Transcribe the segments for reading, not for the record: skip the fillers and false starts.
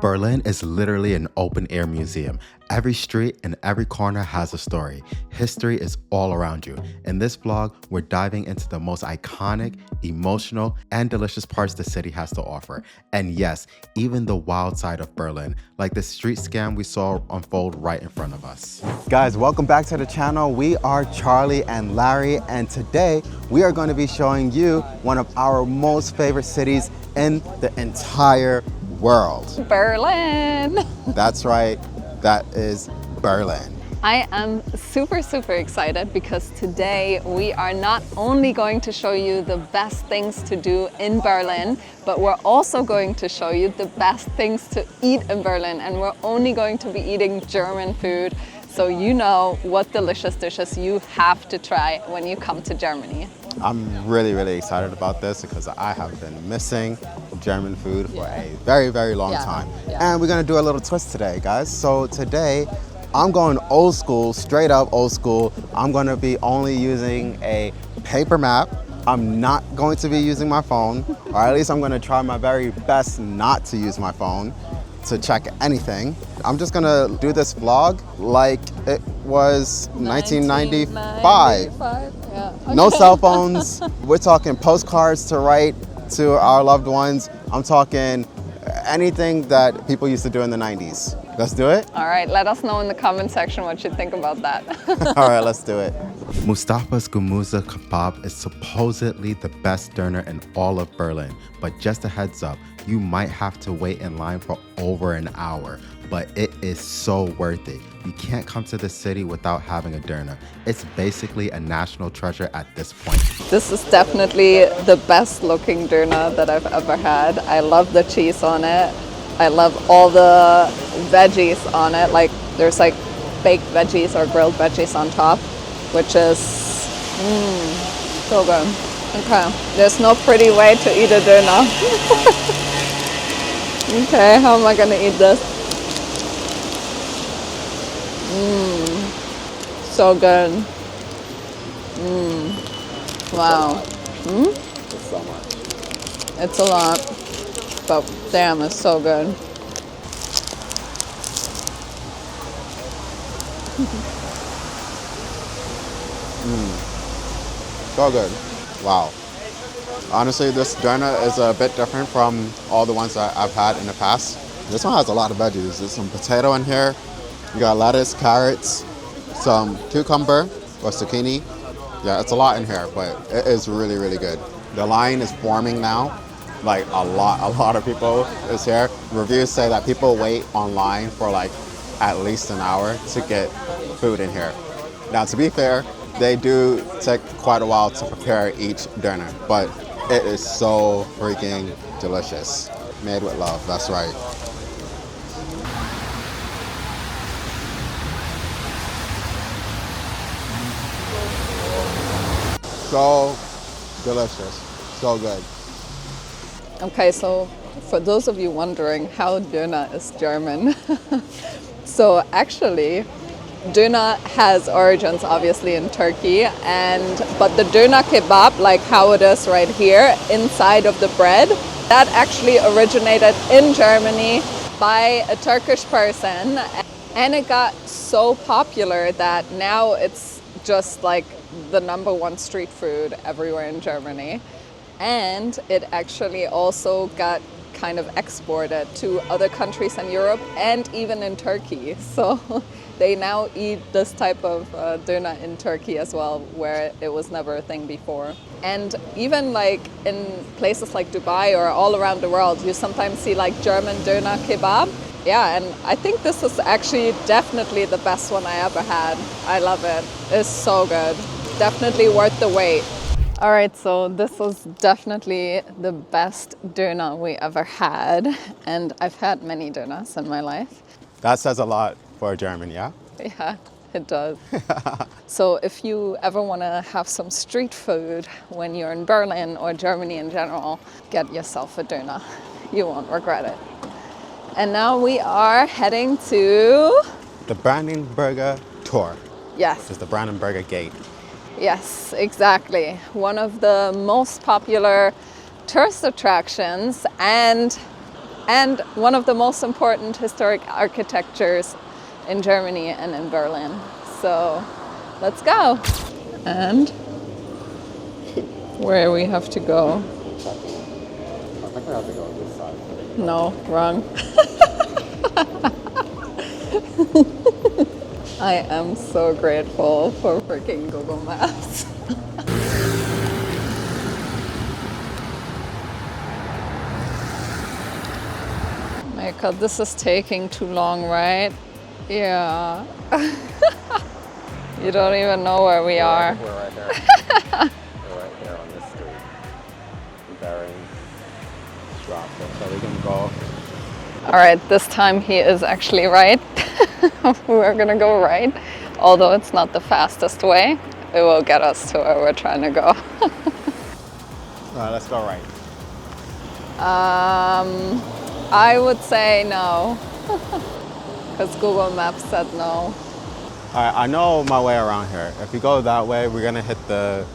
Berlin is literally an open-air museum. Every street and every corner has a story. History is all around you. In this vlog, we're diving into the most iconic, emotional, and delicious parts the city has to offer. And yes, even the wild side of Berlin, like the street scam we saw unfold right in front of us. Guys, welcome back to the channel. We are Charlie and Larry, and today we are going to be showing you one of our most favorite cities in the entire world. Berlin! That's right, that is Berlin. I am super excited because today we are not only going to show you the best things to do in Berlin, but we're also going to show you the best things to eat in Berlin, and we're only going to be eating German food, so you know what delicious dishes you have to try when you come to Germany. I'm really excited about this because I have been missing German food for a very long time. And we're gonna do a little twist today, guys. So today, I'm going old school, straight up old school. I'm gonna be only using a paper map. I'm not going to be using my phone, or at least I'm gonna try my very best not to use my phone to check anything. I'm just gonna do this vlog like it was 1995. Yeah. Okay. No cell phones. We're talking postcards to write to our loved ones. I'm talking anything that people used to do in the 90s. Let's do it? All right, let us know in the comment section what you think about that. All right, let's do it. Mustafa's Gemüse Kebab is supposedly the best döner in all of Berlin, but just a heads up, you might have to wait in line for over an hour, but it is so worth it. You can't come to the city without having a döner. It's basically a national treasure at this point. This is definitely the best looking döner that I've ever had. I love the cheese on it. I love all the veggies on it. Like there's like baked veggies or grilled veggies on top, which is so good. Okay, there's no pretty way to eat a döner. Okay, how am I gonna eat this? So good. Wow. It's so much. It's a lot, but damn, it's so good. So good. Wow. Honestly, this döner is a bit different from all the ones that I've had in the past. This one has a lot of veggies. There's some potato in here. You got lettuce, carrots, some cucumber or zucchini. Yeah, it's a lot in here, but it is really good. The line is forming now. Like a lot of people is here. Reviews say that people wait online for like at least an hour to get food in here. Now, to be fair, they do take quite a while to prepare each döner, but it is so freaking delicious. Made with love, that's right. So delicious, so good. Okay, so for those of you wondering how döner is German, so actually döner has origins obviously in Turkey, but the döner kebab, like how it is right here inside of the bread, that actually originated in Germany by a Turkish person, and it got so popular that now it's just like the #1 street food everywhere in Germany. And it actually also got kind of exported to other countries in Europe and even in Turkey. So they now eat this type of döner in Turkey as well, where it was never a thing before. And even like in places like Dubai or all around the world, you sometimes see like German döner kebab. Yeah, and I think this is actually definitely the best one I ever had. I love it. It's so good. Definitely worth the wait. All right, so this was definitely the best döner we ever had, and I've had many döners in my life. That says a lot for a German, yeah? Yeah, it does. So if you ever want to have some street food when you're in Berlin or Germany in general, get yourself a döner. You won't regret it. And now we are heading to The Brandenburg Tor. Yes. It's the Brandenburg Gate. Yes, exactly. One of the most popular tourist attractions, and and one of the most important historic architectures in Germany and in Berlin. So let's go. And where we have to go? I think we have to go this side. No, wrong. I am so grateful for freaking Google Maps. My God, this is taking too long, right? Yeah. You don't even know where we are. We're right here. We're right here on this street. Bearing traffic, so we can go. All right, this time he is actually right. We're gonna go right. Although it's not the fastest way, it will get us to where we're trying to go. Let's go right. I would say no, because Google Maps said no. I know my way around here. If we go that way, we're gonna hit the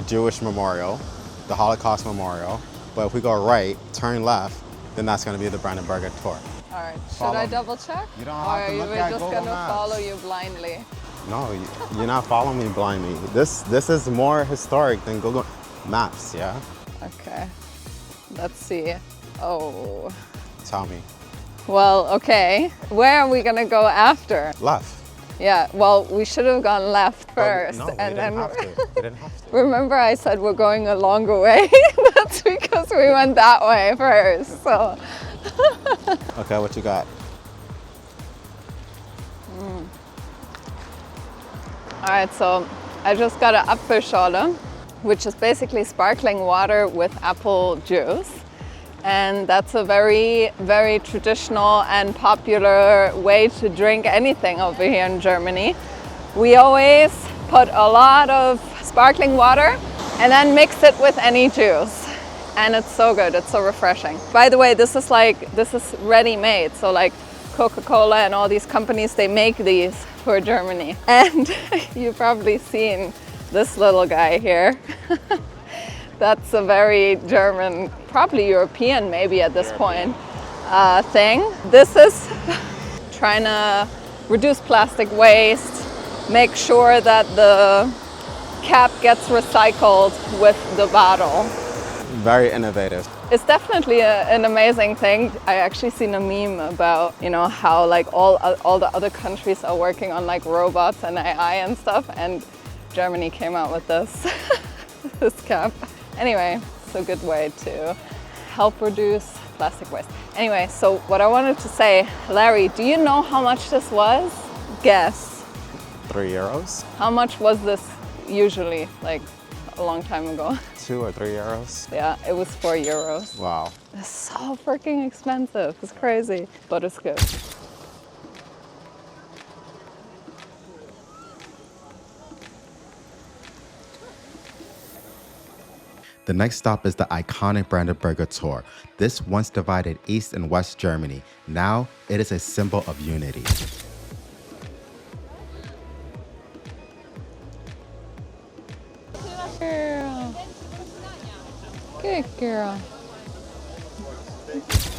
Jewish Memorial, the Holocaust Memorial. But if we go right, turn left, then that's gonna be the Brandenburg Gate tour. All right, should Follow I me. double check? You don't Or have to are look we at just Google gonna Maps. follow you blindly? No, you're not following me blindly. This is more historic than Google Maps, yeah? Okay, let's see. Oh, Tell me. well, okay. Where are we gonna go after? Left. Yeah, well, we should have gone left first. No, we didn't have to. We didn't have to. Remember I said we're going a longer way? That's because we went that way first, so. Okay, what you got? All right, so I just got an Apfelschorle, which is basically sparkling water with apple juice. And that's a very, very traditional and popular way to drink anything over here in Germany. We always put a lot of sparkling water and then mix it with any juice. And it's so good, it's so refreshing. By the way, this is ready-made. So like Coca-Cola and all these companies, they make these for Germany. And you've probably seen this little guy here. That's a very German, probably European maybe at this point, thing. This is trying to reduce plastic waste, make sure that the cap gets recycled with the bottle. Very innovative. It's definitely an amazing thing. I actually seen a meme about, how like all the other countries are working on like robots and AI and stuff, and Germany came out with this, this cap. Anyway, it's a good way to help reduce plastic waste. Anyway, so what I wanted to say, Larry, do you know how much this was? Guess. €3? How much was this usually, like a long time ago? 2 or 3 euros? Yeah, it was €4. Wow. It's so freaking expensive. It's crazy, but it's good. The next stop is the iconic Brandenburg tour. This once divided East and West Germany. Now it is a symbol of unity. Girl. Good girl.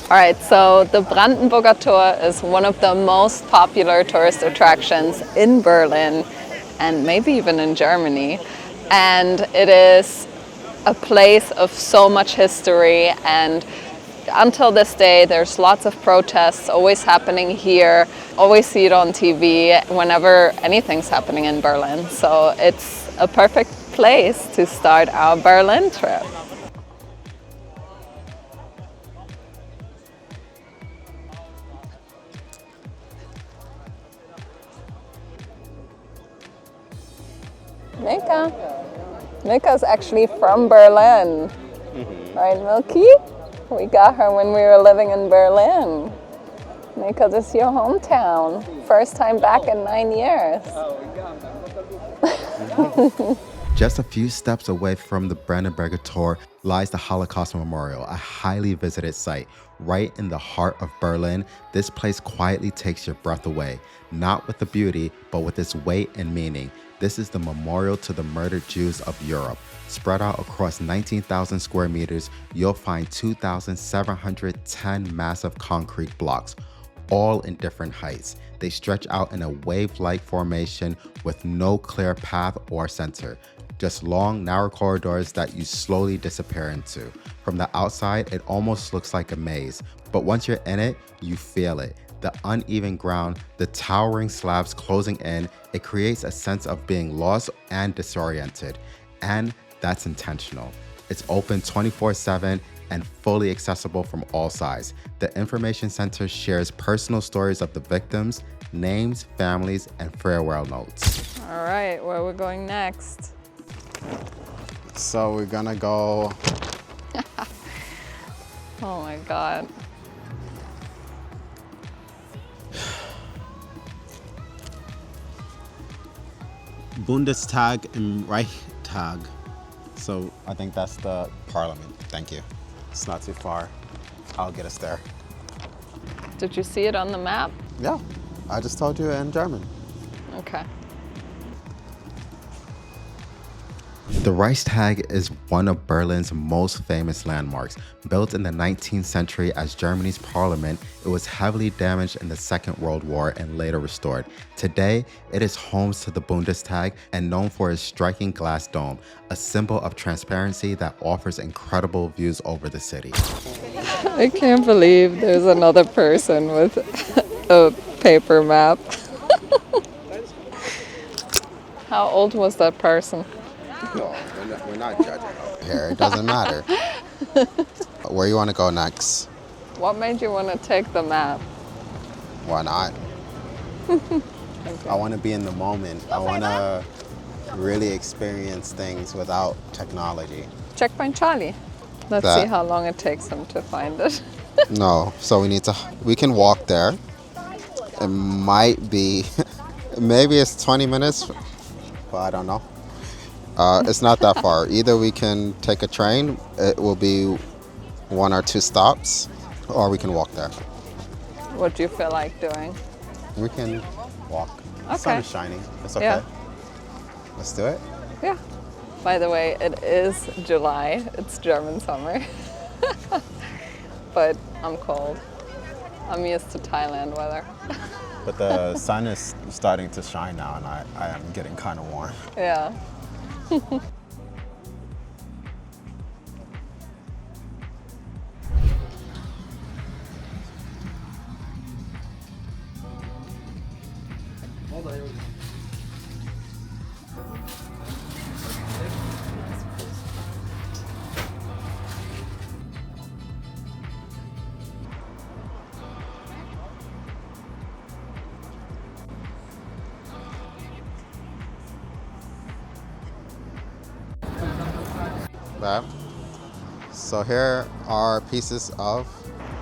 All right, so the Brandenburger Tor is one of the most popular tourist attractions in Berlin and maybe even in Germany. And it is a place of so much history, and until this day there's lots of protests always happening here. Always see it on TV whenever anything's happening in Berlin. So it's a perfect place to start our Berlin trip. Mika's actually from Berlin. Right, Milky? We got her when we were living in Berlin. Mika, this is your hometown. First time back in 9 years. Just a few steps away from the Brandenburg Tor lies the Holocaust Memorial, a highly visited site. Right in the heart of Berlin, this place quietly takes your breath away, not with the beauty, but with its weight and meaning. This is the memorial to the murdered Jews of Europe. Spread out across 19,000 square meters, you'll find 2,710 massive concrete blocks, all in different heights. They stretch out in a wave-like formation with no clear path or center. Just long, narrow corridors that you slowly disappear into. From the outside, it almost looks like a maze, but once you're in it, you feel it. The uneven ground, the towering slabs closing in, it creates a sense of being lost and disoriented. And that's intentional. It's open 24/7 and fully accessible from all sides. The Information Center shares personal stories of the victims, names, families, and farewell notes. All right, where are we going next? So we're gonna go. Oh my God. Bundestag im Reichstag. So I think that's the parliament. Thank you. It's not too far. I'll get us there. Did you see it on the map? Yeah, I just told you in German. Okay. The Reichstag is one of Berlin's most famous landmarks. Built in the 19th century as Germany's parliament, it was heavily damaged in the Second World War and later restored. Today, it is home to the Bundestag and known for its striking glass dome, a symbol of transparency that offers incredible views over the city. I can't believe there's another person with a paper map. How old was that person? No, we're not judging here. It doesn't matter. Where you want to go next? What made you want to take the map? Why not? Okay. I want to be in the moment. I want to really experience things without technology. Checkpoint Charlie. Let's see how long it takes him to find it. No, so we can walk there. It might be, maybe it's 20 minutes, but I don't know. It's not that far. Either we can take a train, it will be 1 or 2 stops, or we can walk there. What do you feel like doing? We can walk. Okay. The sun is shining. It's okay. Yeah. Let's do it. Yeah. By the way, it is July. It's German summer. But I'm cold. I'm used to Thailand weather. But the sun is starting to shine now, and I am getting kind of warm. Yeah. So here are pieces of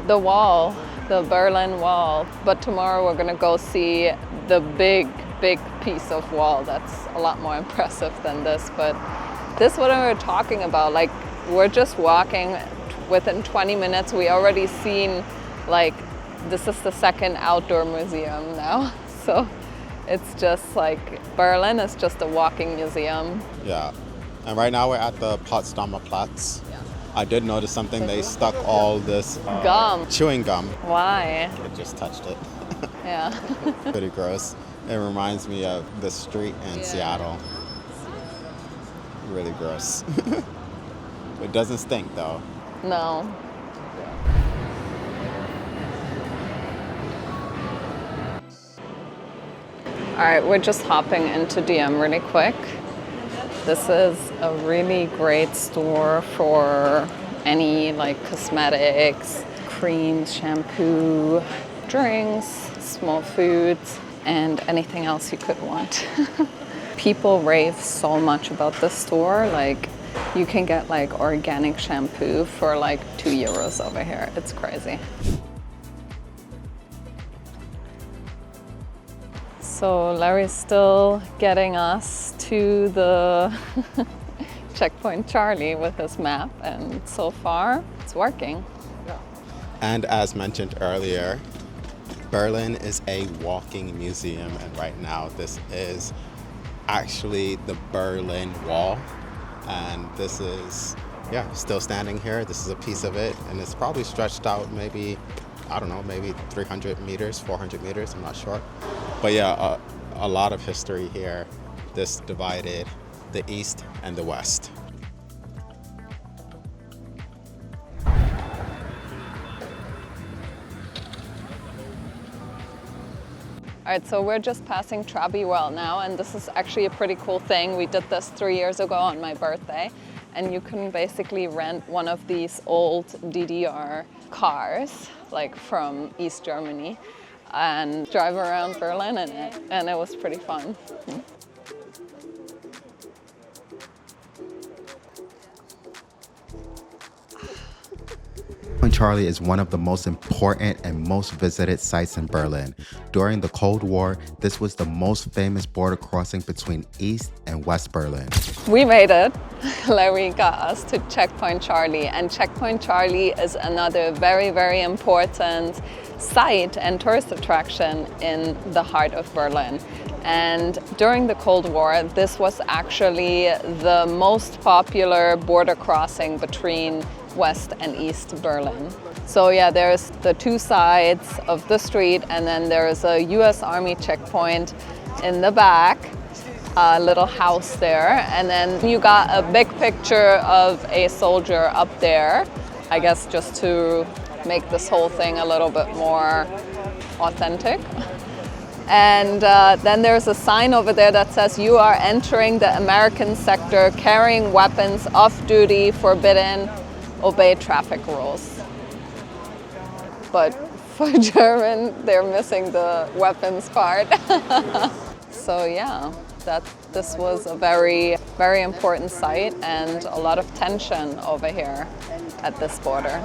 The wall, the Berlin Wall. But tomorrow we're gonna go see the big piece of wall that's a lot more impressive than this. But this is what we were talking about. Like, we're just walking. Within 20 minutes, we already seen, like, this is the second outdoor museum now. So it's just like, Berlin is just a walking museum. Yeah. And right now we're at the Potsdamer Platz. I did notice something. They stuck all this Gum. chewing gum. Why? I just touched it. Yeah. Pretty gross. It reminds me of the street in Seattle. Really gross. It doesn't stink though. No. All right, we're just hopping into DM really quick. This is a really great store for any like cosmetics, creams, shampoo, drinks, small foods, and anything else you could want. People rave so much about this store. Like, you can get like organic shampoo for like €2 over here. It's crazy. So Larry's still getting us to the checkpoint Charlie with his map, and so far it's working. And as mentioned earlier, Berlin is a walking museum, and right now this is actually the Berlin Wall, and this is still standing here. This is a piece of it, and it's probably stretched out maybe, I don't know, maybe 300 meters, 400 meters, I'm not sure. But yeah, a lot of history here. This divided the East and the West. All right, so we're just passing Trabi Well now, and this is actually a pretty cool thing. We did this 3 years ago on my birthday, and you can basically rent one of these old DDR cars, like from East Germany, and drive around Berlin in it, and it was pretty fun. Checkpoint Charlie is one of the most important and most visited sites in Berlin. During the Cold War, this was the most famous border crossing between East and West Berlin. We made it. Larry got us to Checkpoint Charlie, and Checkpoint Charlie is another very, very important site and tourist attraction in the heart of Berlin. And during the Cold War, this was actually the most popular border crossing between West and East Berlin. So yeah, there's the two sides of the street, and then there's a US Army checkpoint in the back, a little house there, and then you got a big picture of a soldier up there, I guess just to make this whole thing a little bit more authentic. And then there's a sign over there that says, "You are entering the American sector, carrying weapons, off duty, forbidden, obey traffic rules." But for German, they're missing the weapons part. So yeah, this was a very, very important site, and a lot of tension over here at this border.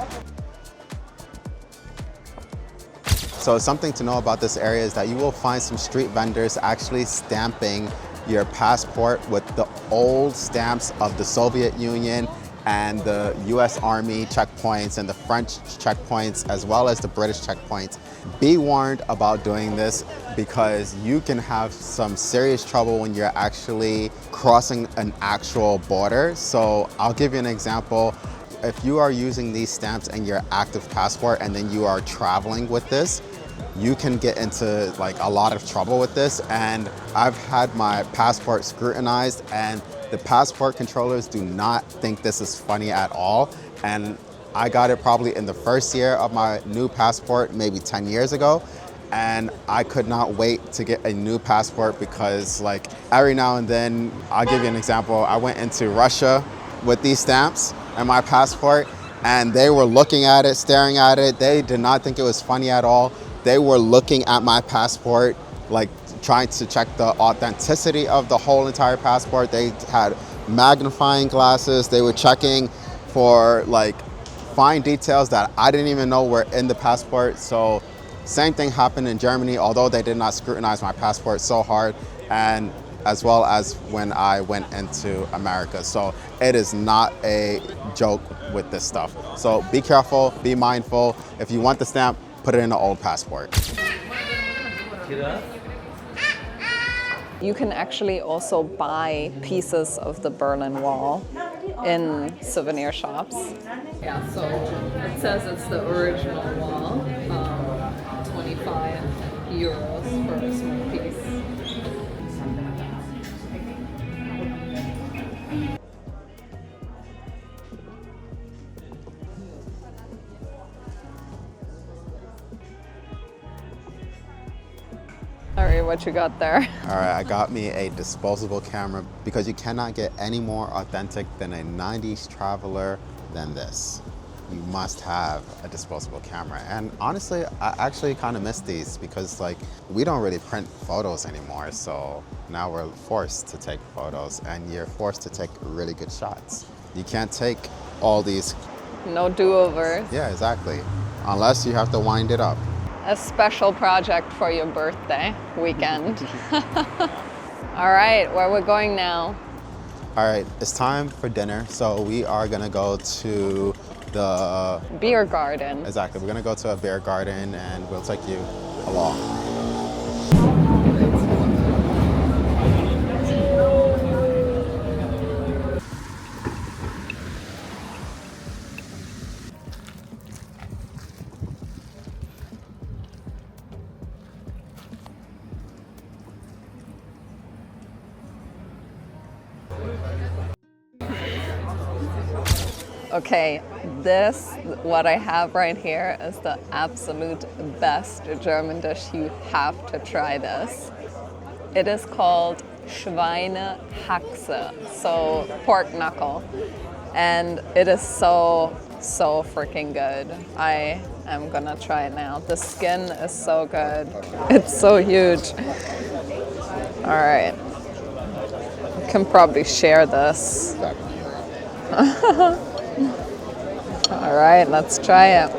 So something to know about this area is that you will find some street vendors actually stamping your passport with the old stamps of the Soviet Union and the US Army checkpoints and the French checkpoints, as well as the British checkpoints. Be warned about doing this, because you can have some serious trouble when you're actually crossing an actual border. So I'll give you an example. If you are using these stamps in your active passport and then you are traveling with this, you can get into like a lot of trouble with this. And I've had my passport scrutinized, and the passport controllers do not think this is funny at all. And I got it probably in the first year of my new passport, maybe 10 years ago. And I could not wait to get a new passport, because like every now and then, I'll give you an example. I went into Russia with these stamps and my passport, and they were looking at it, staring at it. They did not think it was funny at all. They were looking at my passport, like trying to check the authenticity of the whole entire passport. They had magnifying glasses. They were checking for like fine details that I didn't even know were in the passport. So same thing happened in Germany, although they did not scrutinize my passport so hard, and as well as when I went into America. So it is not a joke with this stuff. So be careful, be mindful. If you want the stamp, put it in an old passport. You can actually also buy pieces of the Berlin Wall in souvenir shops. Yeah, so it says it's the original wall, 25 euros for a small piece. All right, what you got there? All right, I got me a disposable camera, because you cannot get any more authentic than a 90s traveler than this. You must have a disposable camera. And honestly, I actually kind of miss these, because like we don't really print photos anymore. So now we're forced to take photos, and you're forced to take really good shots. You can't take all these. No do-overs. Yeah, exactly. Unless you have to wind it up. A special project for your birthday weekend. All All right, where we're going now? All right, it's time for dinner. So we are gonna go to the Beer garden. Exactly. We're gonna go to a beer garden, and we'll take you along. Okay, what I have right here is the absolute best German dish. You have to try this. It is called Schweinehaxe, so pork knuckle. And it is so freaking good. I am gonna try it now. The skin is so good. It's so huge. All right, you can probably share this. All right, let's try it.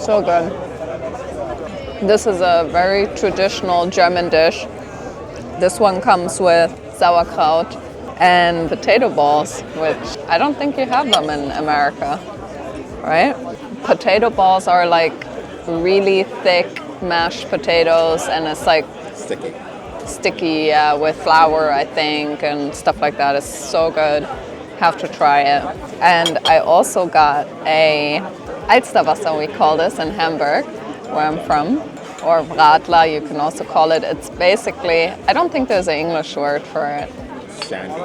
So good. This is a very traditional German dish. This one comes with sauerkraut and potato balls, which I don't think you have them in America, right? Potato balls are like really thick mashed potatoes, and it's like sticky, with flour, I think, and stuff like that. It's so good. Have to try it. And I also got a Alsterwasser, we call this in Hamburg, where I'm from, or Radler, you can also call it. It's basically, I don't think there's an English word for it. Shandy.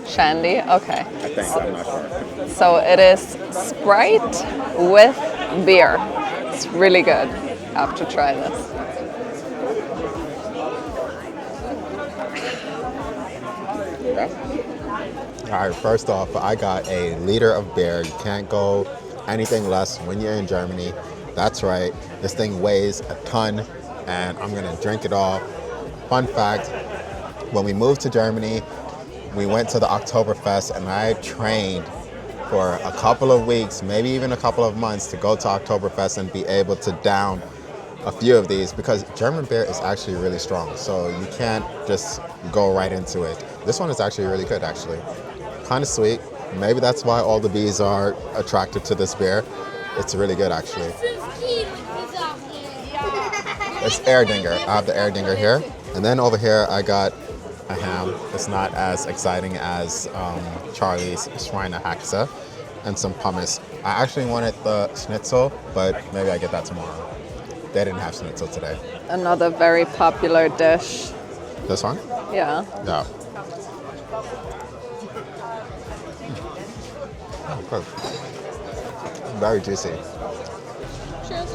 Shandy? Okay. I think, I'm not sure. So it is Sprite with beer. It's really good. Have to try this. All right, first off, I got a liter of beer. You can't go anything less when you're in Germany. That's right, this thing weighs a ton, and I'm gonna drink it all. Fun fact, when we moved to Germany, we went to the Oktoberfest, and I trained for a couple of weeks, maybe even a couple of months, to go to Oktoberfest and be able to down a few of these, because German beer is actually really strong, so you can't just go right into it. This one is actually really good, actually. Kind of sweet. Maybe that's why all the bees are attracted to this beer. It's really good, actually. It's Erdinger. I have the Erdinger here. And then over here, I got a ham. It's not as exciting as Charlie's Schweinehaxe, and some hummus. I actually wanted the schnitzel, but maybe I get that tomorrow. They didn't have schnitzel today. Another very popular dish. This one? Yeah. Yeah. Oh, good. Very juicy. Cheers.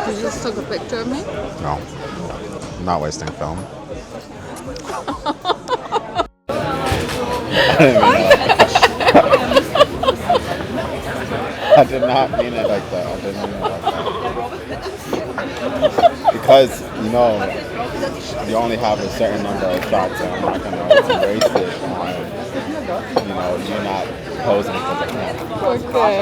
You just took a picture of me? No. I'm not wasting film. I did not mean it like that. I didn't mean it like that. Because, you only have a certain number of shots, and I'm not going to waste it on, you not posing for the camera. Okay.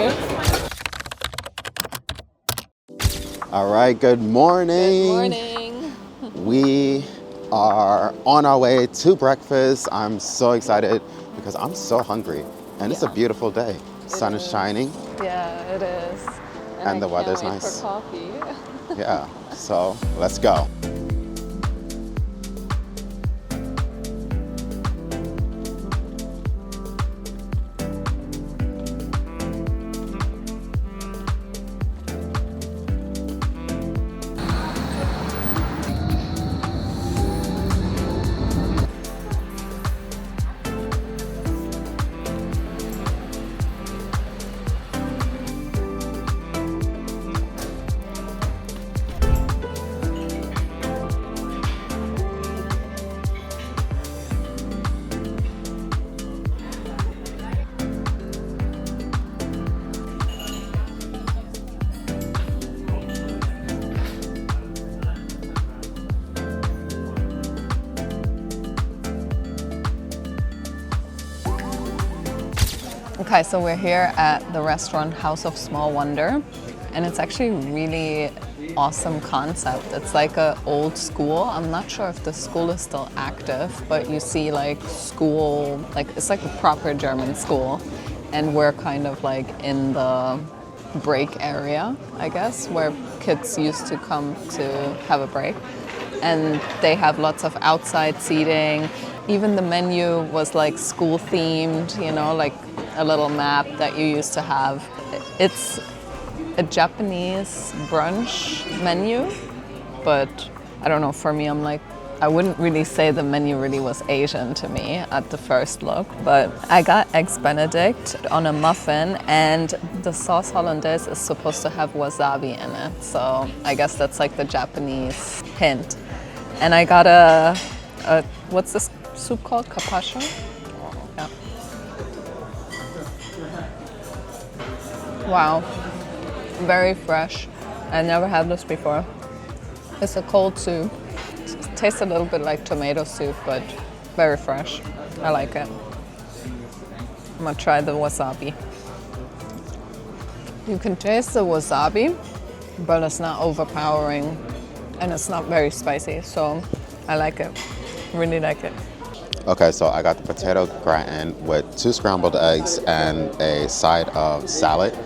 All right, good morning. Good morning. We are on our way to breakfast. I'm so excited because I'm so hungry, and it's a beautiful day. Sun is shining. Yeah, it is. And the weather's can't wait nice. for coffee. Yeah, so let's go. Okay, so we're here at the restaurant House of Small Wonder, and it's actually a really awesome concept. It's like an old school. I'm not sure if the school is still active, but you see like school, like it's like a proper German school, and we're kind of like in the break area, I guess, where kids used to come to have a break. And they have lots of outside seating. Even the menu was like school themed, you know, like a little map that you used to have. It's a Japanese brunch menu, but I don't know, for me, I'm like, I wouldn't really say the menu really was Asian to me at the first look, but I got eggs Benedict on a muffin, and the sauce hollandaise is supposed to have wasabi in it, so I guess that's like the Japanese hint. And I got a what's this soup called? Carpaccio? Yeah. Wow, very fresh. I never had this before. It's a cold soup. It tastes a little bit like tomato soup, but very fresh. I like it. I'm gonna try the wasabi. You can taste the wasabi, but it's not overpowering and it's not very spicy, so I like it. Really like it. Okay, so I got the potato gratin with 2 scrambled eggs and a side of salad.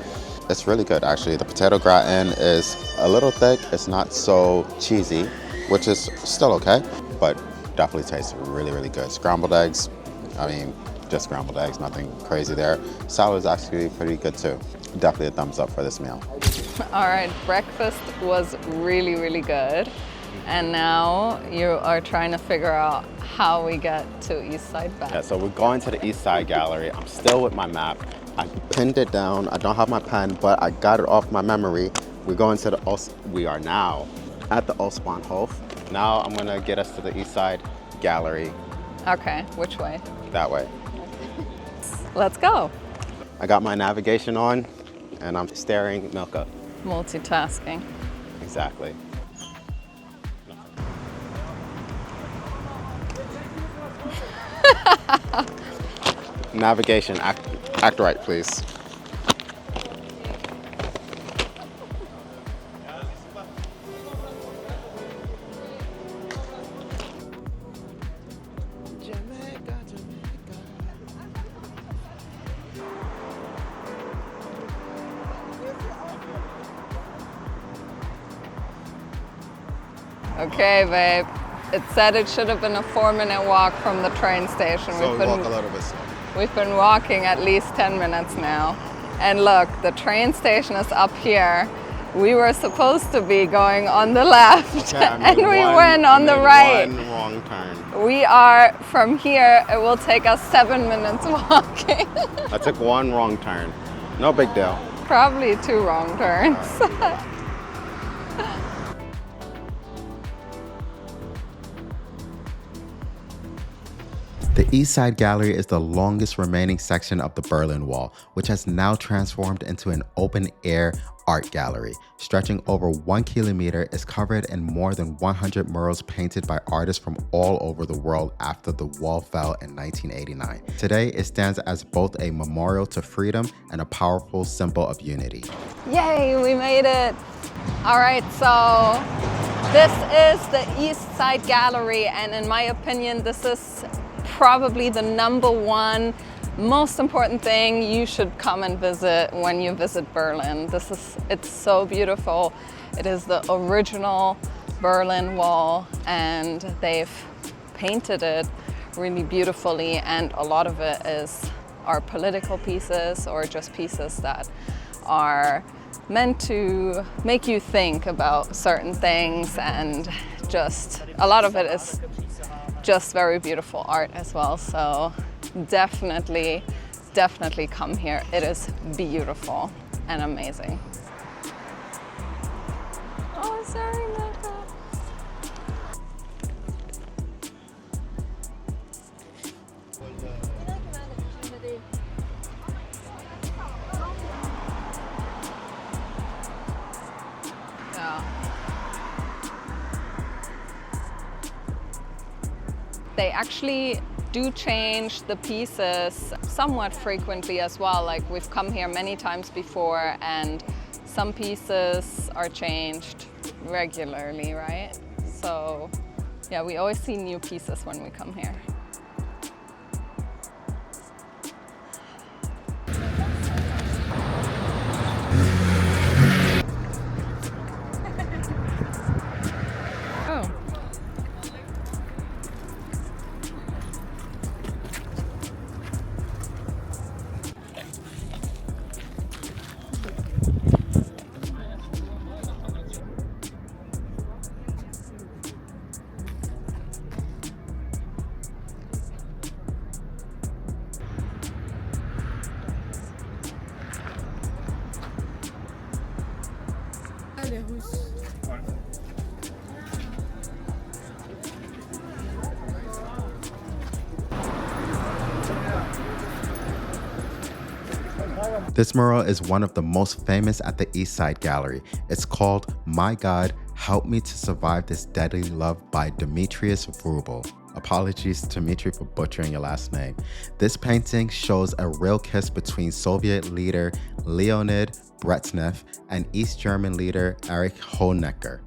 It's really good, actually. The potato gratin is a little thick. It's not so cheesy, which is still okay, but definitely tastes really, really good. Scrambled eggs, I mean, just scrambled eggs, nothing crazy there. Salad is actually pretty good too. Definitely a thumbs up for this meal. All right, breakfast was really, really good. And now you are trying to figure out how we get to East Side back. Yeah, so we're going to the East Side Gallery. I'm still with my map. I pinned it down. I don't have my pen, but I got it off my memory. We're going to we are now at the Ostbahnhof. Now I'm gonna get us to the East Side Gallery. Okay, which way? That way. Let's go. I got my navigation on and I'm staring Milka. Multitasking. Exactly. Navigation, act right, please. Okay, babe. It said it should have been a 4-minute walk from the train station. So we walk a little bit slow. We've been walking at least 10 minutes now. And look, the train station is up here. We were supposed to be going on the left, and we went on the right. One wrong turn. We are from here, it will take us 7 minutes walking. I took one wrong turn. No big deal. Probably 2 wrong turns. The East Side Gallery is the longest remaining section of the Berlin Wall, which has now transformed into an open-air art gallery. Stretching over 1 kilometer, is covered in more than 100 murals painted by artists from all over the world after the wall fell in 1989. Today, it stands as both a memorial to freedom and a powerful symbol of unity. Yay, we made it. All right, so this is the East Side Gallery, and in my opinion, this is probably the #1 most important thing you should come and visit when you visit Berlin. It's so beautiful. It is the original Berlin Wall, and they've painted it really beautifully, and a lot of it are political pieces or just pieces that are meant to make you think about certain things, and just a lot of it is just very beautiful art as well. So definitely come here. It is beautiful and amazing. Oh, sorry, Mecca. They actually do change the pieces somewhat frequently as well. Like we've come here many times before and some pieces are changed regularly, right? So yeah, we always see new pieces when we come here. Oh. This mural is one of the most famous at the East Side Gallery. It's called My God, Help Me to Survive This Deadly Love by Demetrius Vrubel. Apologies, Dmitry, for butchering your last name. This painting shows a real kiss between Soviet leader Leonid Brezhnev and East German leader Erich Honecker.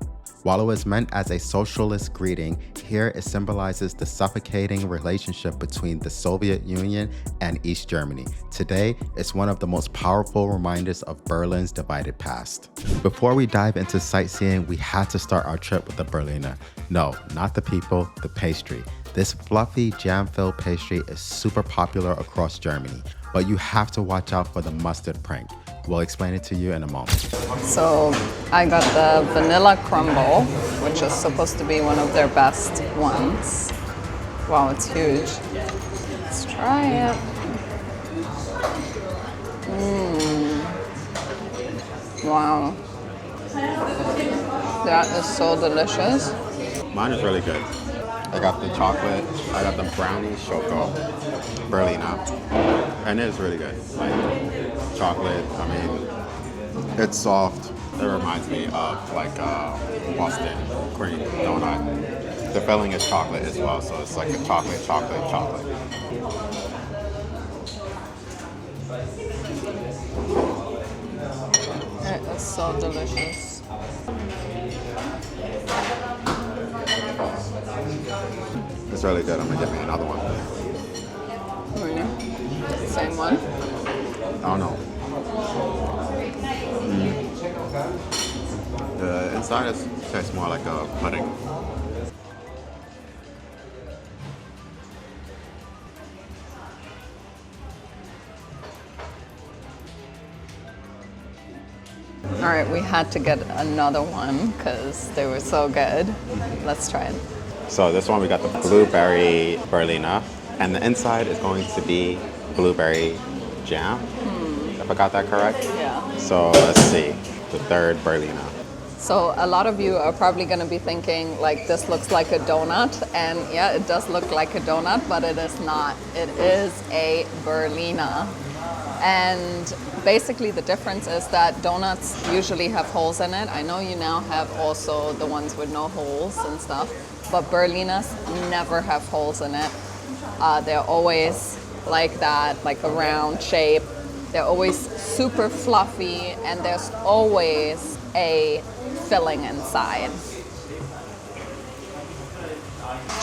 While it was meant as a socialist greeting, here it symbolizes the suffocating relationship between the Soviet Union and East Germany. Today, it's one of the most powerful reminders of Berlin's divided past. Before we dive into sightseeing, we had to start our trip with the Berliner. No, not the people, the pastry. This fluffy, jam-filled pastry is super popular across Germany, but you have to watch out for the mustard prank. We'll explain it to you in a moment. So I got the vanilla crumble, which is supposed to be one of their best ones. Wow, it's huge. Let's try it. Wow. That is so delicious. Mine is really good. I got the chocolate, I got the brownie choco Berliner, and it's really good. Like chocolate, I mean, it's soft. It reminds me of like Boston cream donut. The filling is chocolate as well, so it's like a chocolate. It is so delicious. It's really good. I'm gonna get me another one. Really? Same one? I don't know. The inside tastes more like a pudding. All right, we had to get another one because they were so good. Let's try it. So this one we got the blueberry Berliner, and the inside is going to be blueberry jam. If I got that correct? Yeah. So let's see, the third Berliner. So a lot of you are probably going to be thinking like this looks like a donut, and yeah, it does look like a donut, but it is not. It is a Berliner. And basically the difference is that donuts usually have holes in it. I know you now have also the ones with no holes and stuff, but Berliners never have holes in it. They're always like that, like a round shape. They're always super fluffy, and there's always a filling inside.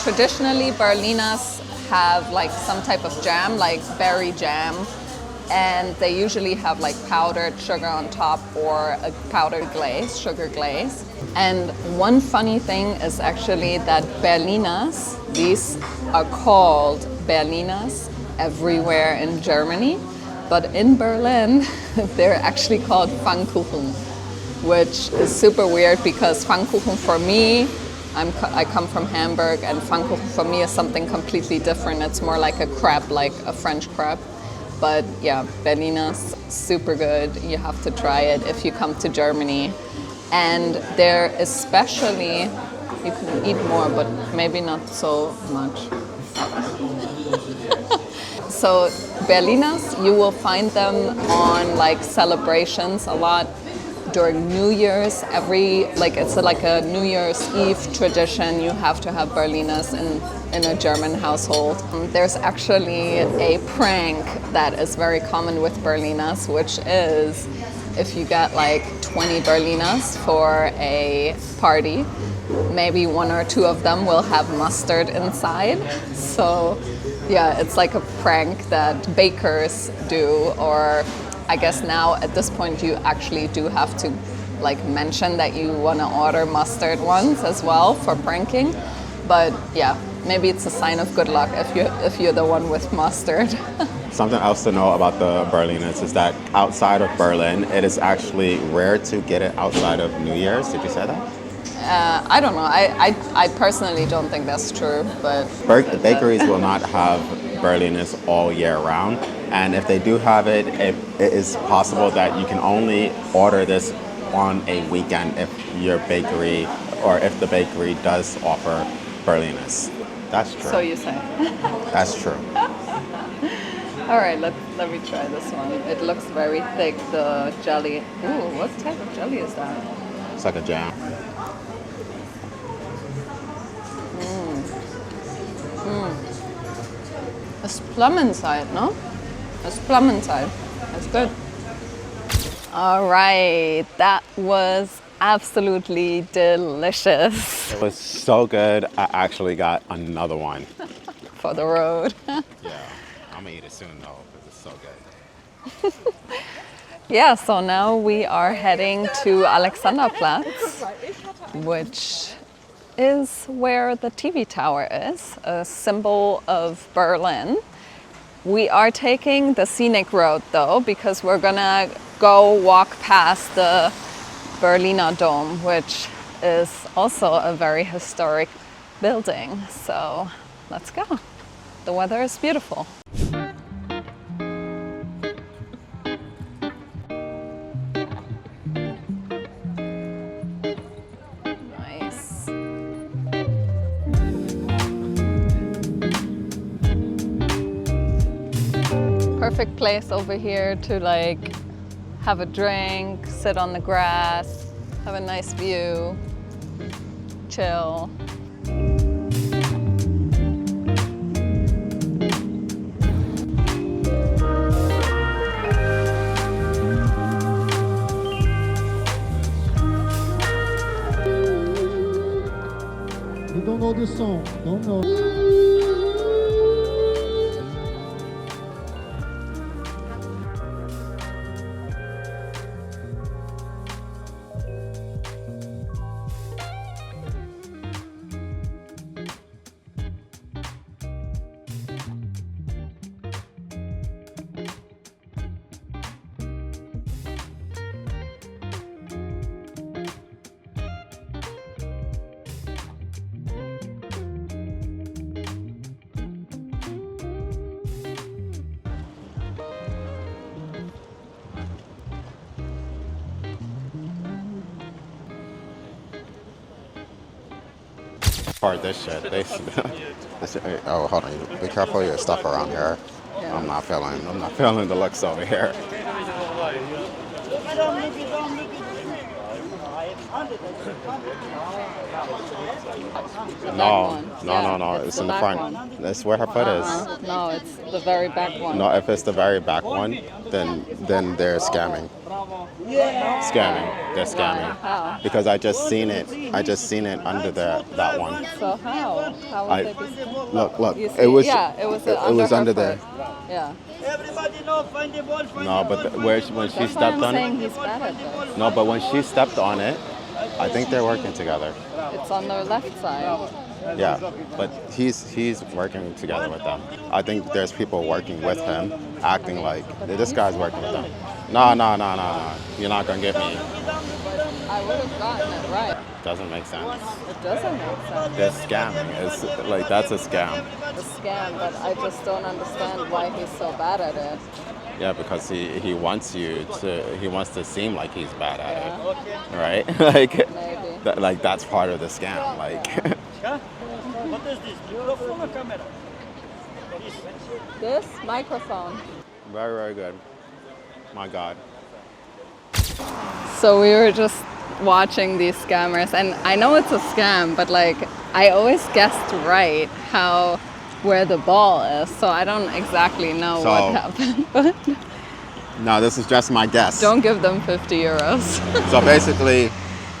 Traditionally, Berliners have like some type of jam, like berry jam, and they usually have like powdered sugar on top or a powdered glaze, sugar glaze. And one funny thing is actually that Berliners, these are called Berliners everywhere in Germany, but in Berlin, they're actually called Pfannkuchen, which is super weird because Pfannkuchen for me, I come from Hamburg, and Pfannkuchen for me is something completely different. It's more like a crepe, like a French crepe. But yeah, Berliners, super good. You have to try it if you come to Germany. And they're especially, you can eat more, but maybe not so much. So Berliners, you will find them on like celebrations a lot. during New Year's, it's like a New Year's Eve tradition. You have to have Berliners in a German household. There's actually a prank that is very common with Berliners, which is if you get like 20 Berliners for a party, maybe one or two of them will have mustard inside. So yeah, it's like a prank that bakers do, or I guess now at this point you actually do have to like mention that you want to order mustard ones as well for pranking. But yeah, maybe it's a sign of good luck if you're the one with mustard. Something else to know about the Berliners is that outside of Berlin, it is actually rare to get it outside of New Year's. Did you say that? I don't know. I personally don't think that's true, but Bakeries will not have Berliners all year round, and if they do have it, it is possible that you can only order this on a weekend if your bakery or if the bakery does offer Berliners. That's true. So you say. That's true. All right, let me try this one. It looks very thick, the jelly. Ooh, what type of jelly is that? It's like a jam. It's plum inside, no? It's plum inside. That's good. All right, that was absolutely delicious. It was so good, I actually got another one. For the road. Yeah, I'm gonna eat it soon though, because it's so good. Yeah, so now we are heading to Alexanderplatz, which is where the TV tower is, a symbol of Berlin. We are taking the scenic road though, because we're gonna go walk past the Berliner Dome, which is also a very historic building. So let's go. The weather is beautiful. Nice. Perfect place over here to like have a drink, sit on the grass, have a nice view, chill. We don't know this song, don't know. Part this shit. Oh, hold on. Be careful of your stuff around here. Yeah. I'm not feeling the looks over here. No. It's in the front. That's where her foot is. No, it's the very back one. No, if it's the very back one, then they're scamming. They're scamming. How? Because I just seen it under that one. So how? How would they be? Look. You see? It was it was under her there. foot. Yeah. No, but when she That's why stepped I'm on saying it. he's bad at this. No, but when she stepped on it, I think they're working together. It's on the left side. Yeah, but he's working together with them. I think there's people working with him, acting like this guy's working with them. No. You're not gonna get me. I would have gotten it right. Doesn't make sense. It doesn't make sense. They're scamming. It's like that's a scam. A scam, but I just don't understand why he's so bad at it. Yeah, because he wants to seem like he's bad at it, right? Maybe. Like that's part of the scam. Like. What is this? Microphone or camera? This microphone. Very, very good. My God. So we were just watching these scammers, and I know it's a scam, but like I always guessed right where the ball is, so I don't exactly know what happened. But no, this is just my guess. don't give them 50 euros. So basically,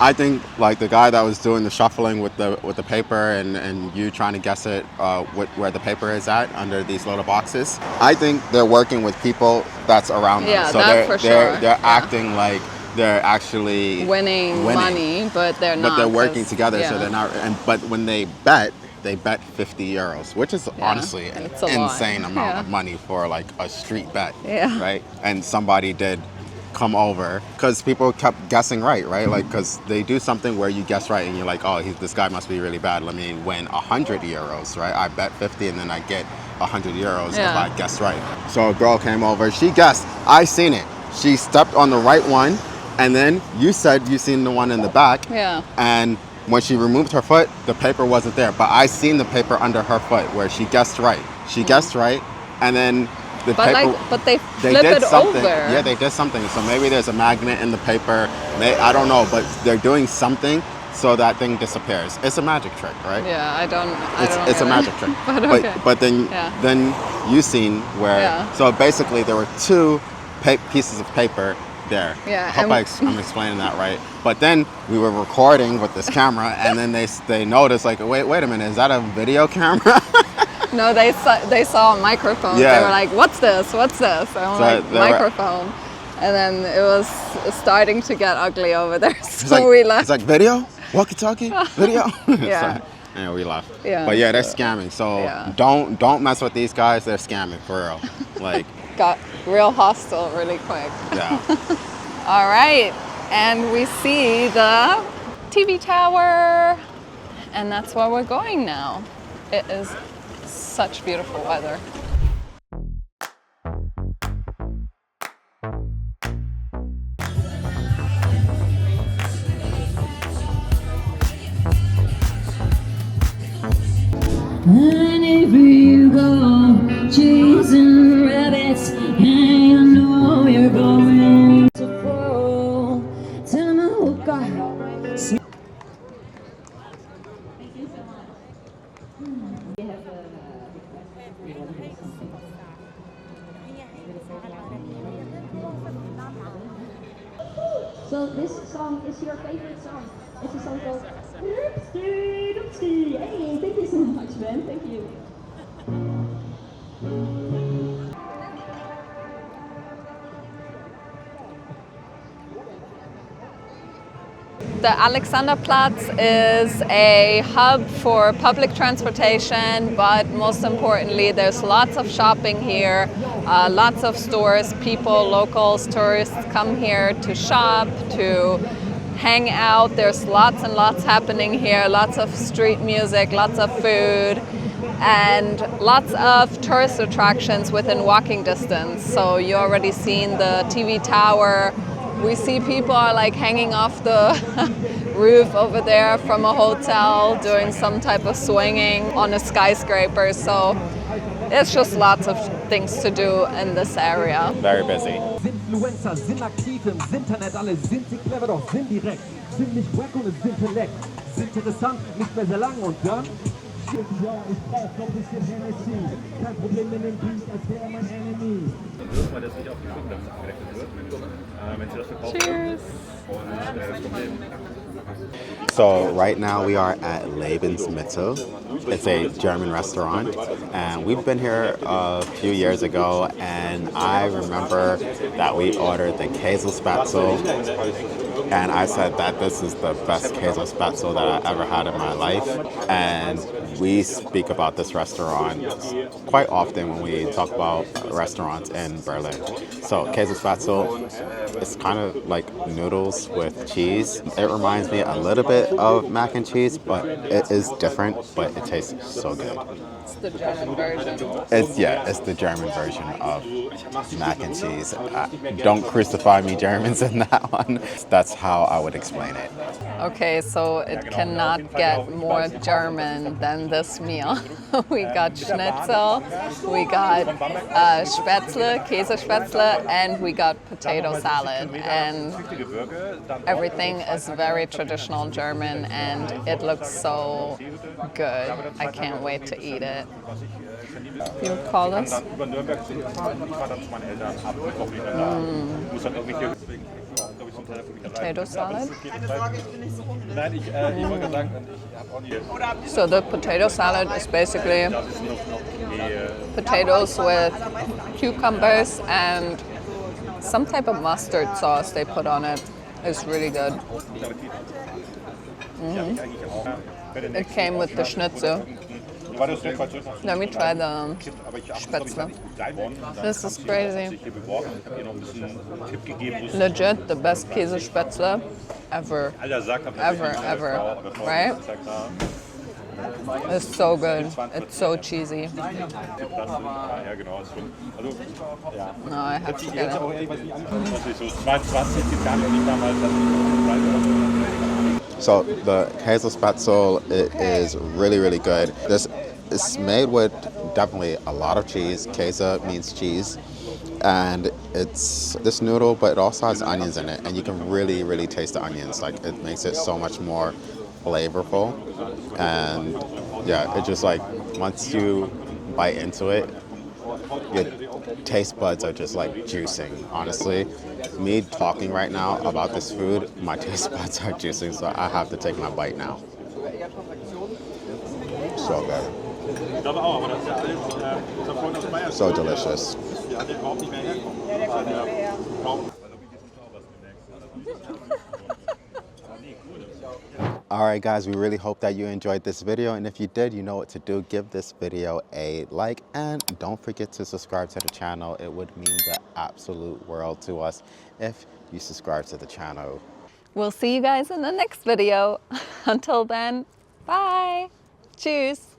I think like the guy that was doing the shuffling with the paper and you trying to guess it where the paper is at under these little boxes. I think they're working with people that's around them. Yeah, So that for sure. They're acting like they're actually winning money, but they're not. But they're working together, yeah. so they're not. But when they bet 50 euros, which is honestly an insane amount of money for like a street bet, right? And somebody did come over because people kept guessing right? Like, because they do something where you guess right and you're like, oh, this guy must be really bad. Let me win 100 euros, right? I bet 50 and then I get 100 euros if I guess right. So a girl came over, she guessed, I seen it. She stepped on the right one, and then you said you seen the one in the back. Yeah. And when she removed her foot, the paper wasn't there. But I seen the paper under her foot where she guessed right. She guessed right, and then the paper. But they flip did it something. over. Yeah, they did something. So maybe there's a magnet in the paper. I don't know, but they're doing something so that thing disappears. It's a magic trick, right? Yeah, I don't. It's a magic trick. But okay. But then you seen where. Yeah. So basically, there were two pieces of paper there. Yeah, I hope I'm explaining that right. But then we were recording with this camera, and then they noticed like, wait a minute, is that a video camera? No, they saw a microphone. Yeah. They were like, what's this? And I'm like, microphone. And then it was starting to get ugly over there, so we left. It's like video, walkie-talkie, video. Yeah. And we left. Yeah. But yeah, they're scamming. So don't mess with these guys. They're scamming for real. Like. Got real hostile really quick. Yeah. All right, and we see the TV tower, and that's where we're going now. It is such beautiful weather. Whenever you go chasing rabbits, and you know you're going to fall. Tell me who got. So this song is your favorite song. It's a song called Oopsie Doopsie. Hey, thank you so much, man. Thank you. The Alexanderplatz is a hub for public transportation, but most importantly, there's lots of shopping here, lots of stores. People, locals, tourists come here to shop, to hang out. There's lots and lots happening here, lots of street music, lots of food, and lots of tourist attractions within walking distance. So you already seen the TV tower. We see people are like hanging off the roof over there from a hotel, doing some type of swinging on a skyscraper. So it's just lots of things to do in this area. Very busy. Influencer sind aktiv im Internet, alle sind sie clever, doch sind direkt, sind nicht wack und es sind Intellekt, sind interessant, nicht mehr sehr lang und dann. Ja, ich brauch noch ein bisschen Hennessy, kein Problem in dem Beat, als wäre mein Enemy. Weil das nicht auf die Stundensätze gerechnet wird. Wenn Sie das verkaufen. Cheers. So right now we are at Lebensmittel. It's a German restaurant, and we've been here a few years ago, and I remember that we ordered the Käsespätzle, and I said that this is the best Käsespätzle that I ever had in my life, and we speak about this restaurant quite often when we talk about restaurants in Berlin. So Käsespätzle is kind of like noodles with cheese. It reminds me a little bit of mac and cheese, but it is different, but it tastes so good. It's the German version. It's the German version of mac and cheese. Don't crucify me, Germans, in that one. That's how I would explain it. Okay, so it cannot get more German than this meal. We got schnitzel, we got Spätzle, Käsespätzle, and we got potato salad. And everything is very traditional German, and it looks so good. I can't wait to eat it. You would call this? Potato salad. So the potato salad is basically potatoes with cucumbers and some type of mustard sauce they put on it. It's really good. It came with the schnitzel. Let me try the Spätzle. This is crazy. Legit the best Käsespätzle ever. Ever. Right? It's so good. It's so cheesy. No, I have to get it. So the Käsespätzle is really, really good. This is made with definitely a lot of cheese. Käse means cheese. And it's this noodle, but it also has onions in it. And you can really, really taste the onions. Like, it makes it so much more flavorful. And yeah, it just like, once you bite into it, your taste buds are just like juicing, honestly. Me talking right now about this food, my taste buds are juicing, so I have to take my bite now. So good. So delicious. Alright guys, we really hope that you enjoyed this video, and if you did, you know what to do. Give this video a like and don't forget to subscribe to the channel. It would mean the absolute world to us if you subscribe to the channel. We'll see you guys in the next video. Until then, bye. Tschüss.